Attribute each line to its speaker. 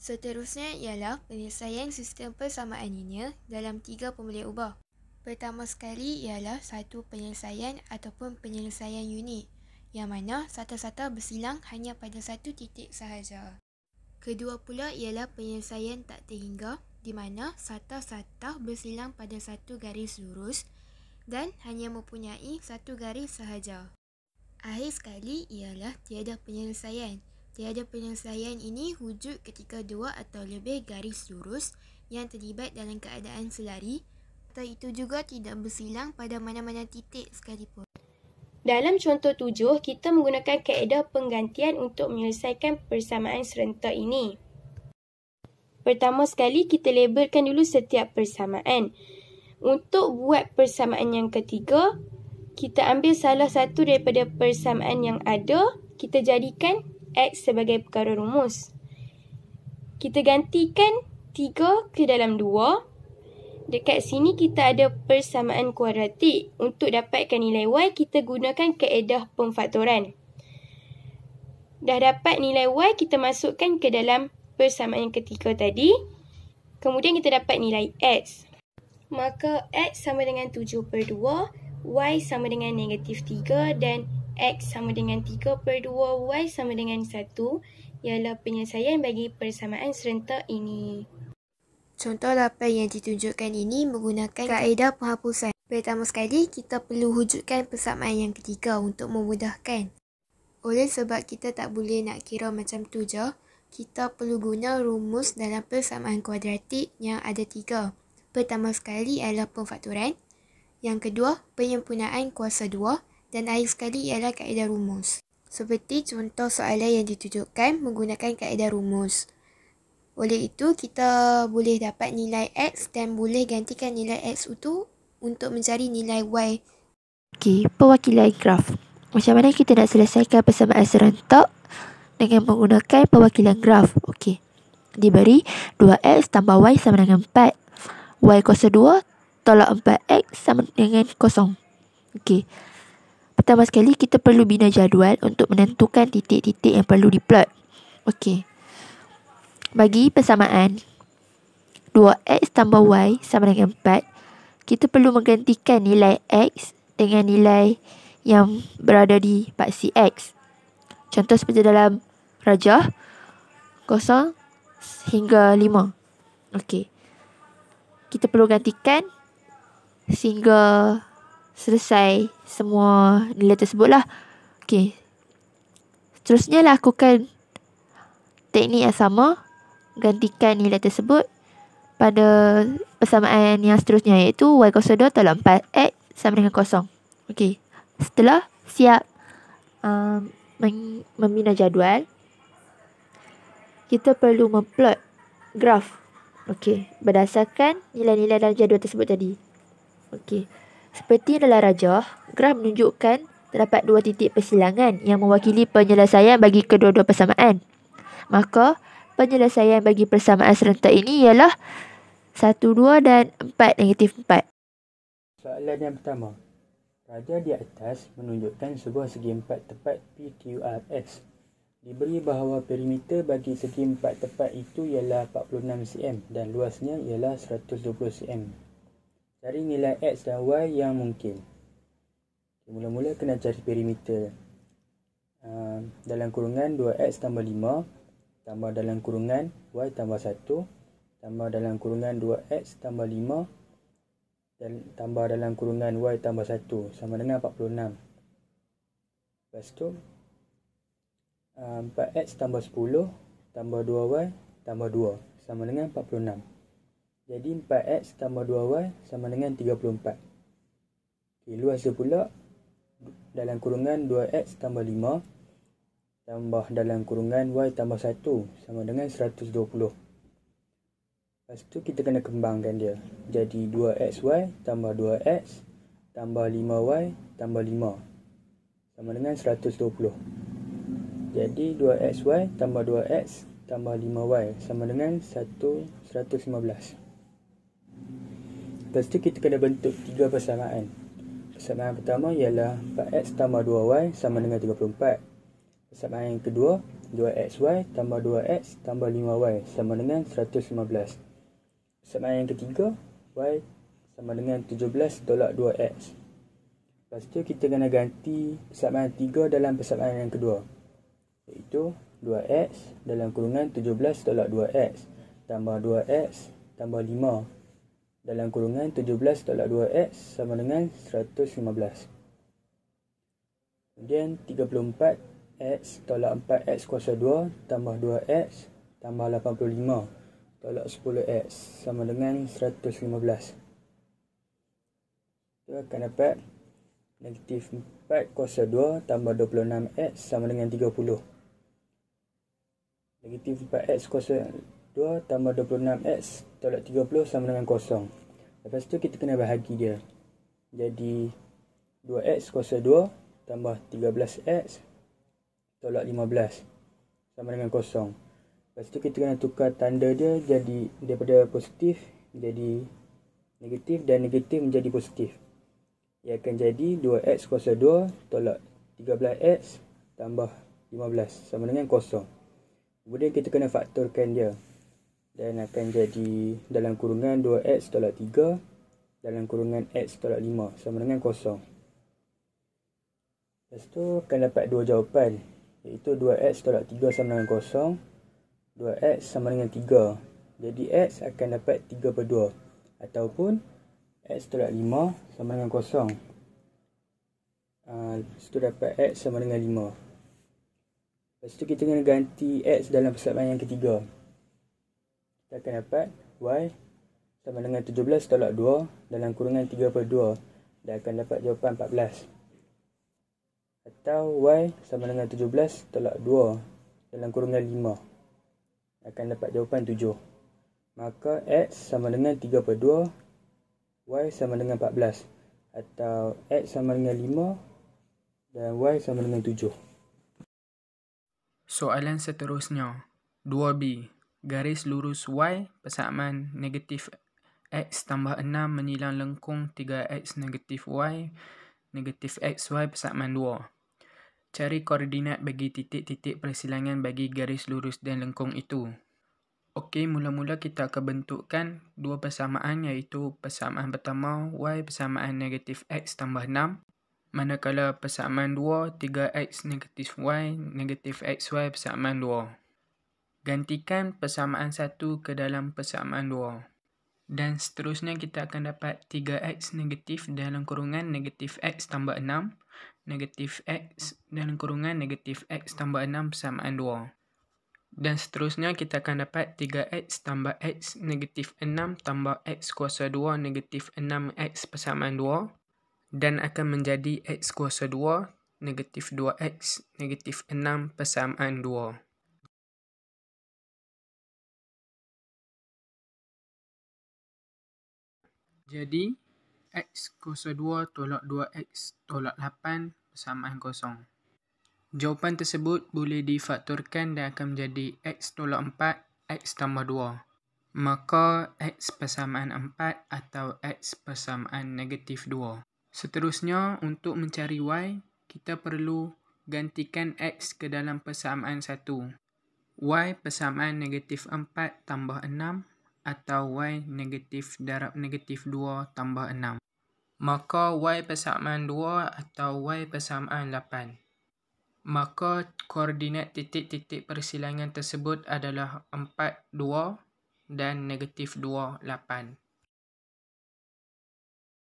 Speaker 1: Seterusnya ialah penyelesaian sistem persamaan linear dalam 3 pemulihan ubah. Pertama sekali ialah satu penyelesaian ataupun penyelesaian unik, yang mana sata-sata bersilang hanya pada satu titik sahaja. Kedua pula ialah penyelesaian tak terhingga, di mana sata-sata bersilang pada satu garis lurus dan hanya mempunyai satu garis sahaja. Akhir sekali ialah tiada penyelesaian. Tiada penyelesaian ini wujud ketika dua atau lebih garis lurus yang terlibat dalam keadaan selari, atau itu juga tidak bersilang pada mana-mana titik sekalipun.
Speaker 2: Dalam contoh 7, kita menggunakan kaedah penggantian untuk menyelesaikan persamaan serentak ini. Pertama sekali, kita labelkan dulu setiap persamaan. Untuk buat persamaan yang ketiga, kita ambil salah satu daripada persamaan yang ada, kita jadikan X sebagai perkara rumus. Kita gantikan 3 ke dalam 2. Dekat sini kita ada persamaan kuadratik. Untuk dapatkan nilai Y, kita gunakan kaedah pemfaktoran. Dah dapat nilai Y, kita masukkan ke dalam persamaan yang ketiga tadi. Kemudian kita dapat nilai X. Maka X sama dengan 7/2, Y sama dengan -3 dan X sama dengan 3/2, Y sama dengan 1 ialah penyelesaian bagi persamaan serentak ini.
Speaker 1: Contoh 8 yang ditunjukkan ini menggunakan kaedah penghapusan. Pertama sekali, kita perlu wujudkan persamaan yang ketiga untuk memudahkan. Oleh sebab kita tak boleh nak kira macam tu je, kita perlu guna rumus dalam persamaan kuadratik yang ada 3. Pertama sekali ialah pemfaktoran, yang kedua penyempurnaan kuasa 2 dan akhir sekali ialah kaedah rumus. Seperti contoh soalan yang ditunjukkan menggunakan kaedah rumus. Oleh itu, kita boleh dapat nilai X dan boleh gantikan nilai X itu untuk mencari nilai Y.
Speaker 3: Okey, perwakilan graf. Macam mana kita nak selesaikan persamaan serentak dengan menggunakan perwakilan graf? Okey, diberi 2X tambah Y sama dengan 4. Y kuasa 2 tolak 4X sama dengan 0. Okey, pertama sekali kita perlu bina jadual untuk menentukan titik-titik yang perlu diplot. Okey, bagi persamaan 2X tambah Y sama dengan 4, kita perlu menggantikan nilai X dengan nilai yang berada di paksi X. Contoh seperti dalam rajah 0 hingga 5. Okey, kita perlu gantikan sehingga selesai semua nilai tersebut lah. Okey, seterusnya lakukan teknik yang sama, gantikan nilai tersebut pada persamaan yang seterusnya, iaitu Y kuasa 2 tolak 4X sama dengan 0. Okey, setelah siap membina jadual, kita perlu memplot graf. Okey, berdasarkan nilai-nilai dalam jadual tersebut tadi. Okey, seperti dalam rajah, graf menunjukkan terdapat 2 titik persilangan yang mewakili penyelesaian bagi kedua-dua persamaan. Maka penyelesaian bagi persamaan serentak ini ialah 1, 2 dan 4, -4.
Speaker 4: Soalan yang pertama. Rajah di atas menunjukkan sebuah segi empat tepat PQRS. Diberi bahawa perimeter bagi segi empat tepat itu ialah 46 cm dan luasnya ialah 120 cm. Cari nilai X dan Y yang mungkin. Mula-mula kena cari perimeter. Dalam kurungan 2X tambah 5 tambah dalam kurungan Y tambah 1 tambah dalam kurungan 2X tambah 5 dan tambah dalam kurungan Y tambah 1 sama dengan 46. Lepas tu 4X tambah 10 tambah 2Y tambah 2 sama dengan 46. Jadi 4X tambah 2Y sama dengan 34. Okay, luas dia pula dalam kurungan 2X tambah 5 tambah dalam kurungan Y tambah 1 sama dengan 120. Lepas tu kita kena kembangkan dia. Jadi 2XY tambah 2X tambah 5Y tambah 5 sama dengan 120. Jadi 2XY tambah 2X tambah 5Y sama dengan 115. Lepas tu kita kena bentuk 3 persamaan. Persamaan pertama ialah 4X tambah 2Y sama dengan 34. Persamaan yang kedua 2xy tambah 2x tambah 5y sama dengan 115. Persamaan yang ketiga, y sama dengan 17 tolak 2x. Lepas tu kita kena ganti persamaan 3 dalam persamaan yang kedua, iaitu 2x dalam kurungan 17 tolak 2x tambah 2x tambah 5 dalam kurungan 17 tolak 2x sama dengan 115. Kemudian 34x tolak 4x kuasa 2 tambah 2x tambah 85 tolak 10x sama dengan 115. Itu akan dapat negatif 4 kuasa 2 tambah 26x sama dengan 30. Negatif 4x kuasa 2 tambah 26x tolak 30 sama dengan 0. Lepas tu kita kena bahagi dia. Jadi 2x kuasa 2 tambah 13x tolak 15 sama dengan 0. Lepas tu kita kena tukar tanda dia, jadi daripada positif jadi negatif dan negatif menjadi positif. Ia akan jadi 2x kuasa 2 tolak 13x tambah 15 sama dengan 0. Kemudian kita kena faktorkan dia. Dan akan jadi dalam kurungan 2x tolak 3 dalam kurungan x tolak 5 sama dengan 0. Lepas tu akan dapat dua jawapan, iaitu 2x tolak 3 sama dengan 0, 2x sama dengan 3. Jadi x akan dapat 3/2 ataupun x tolak 5 sama dengan 0. Lepas tu dapat x sama dengan 5. Lepas tu kita kena ganti x dalam persamaan yang ketiga. Kita akan dapat y sama dengan 17 tolak 2 dalam kurungan 3/2 dan akan dapat jawapan 14. Atau y sama dengan 17 tolak 2 dalam kurungan 5 akan dapat jawapan 7. Maka x sama dengan 3/2, y sama dengan 14 atau x sama dengan 5 dan y sama dengan 7.
Speaker 5: Soalan seterusnya, 2B. Garis lurus y persamaan negatif x tambah 6 menyilang lengkung 3x negatif y negatif xy persamaan 2. Cari koordinat bagi titik-titik persilangan bagi garis lurus dan lengkung itu. Okey, mula-mula kita akan bentukkan dua persamaan, iaitu persamaan pertama y persamaan negatif x tambah 6. Manakala persamaan 2 3x negatif y negatif xy persamaan 2. Gantikan persamaan 1 ke dalam persamaan 2. Dan seterusnya kita akan dapat 3x negatif dalam kurungan negatif x tambah 6. Negatif x dalam kurungan negatif x tambah 6 persamaan 2. Dan seterusnya kita akan dapat 3x tambah x negatif 6 tambah x kuasa 2 negatif 6x persamaan 2. Dan akan menjadi x kuasa 2 negatif 2x negatif 6 persamaan 2. Jadi, x kuasa 2 tolak 2x tolak 8 persamaan 0. Jawapan tersebut boleh difaktorkan dan akan menjadi x tolak 4, x tambah 2. Maka x persamaan 4 atau x persamaan negatif 2. Seterusnya, untuk mencari y, kita perlu gantikan x ke dalam persamaan 1. Y persamaan negatif 4 tambah 6 atau y negatif darab negatif 2 tambah 6. Maka y persamaan 2 atau y persamaan 8. Maka koordinat titik-titik persilangan tersebut adalah 4, 2 dan negatif 2, 8.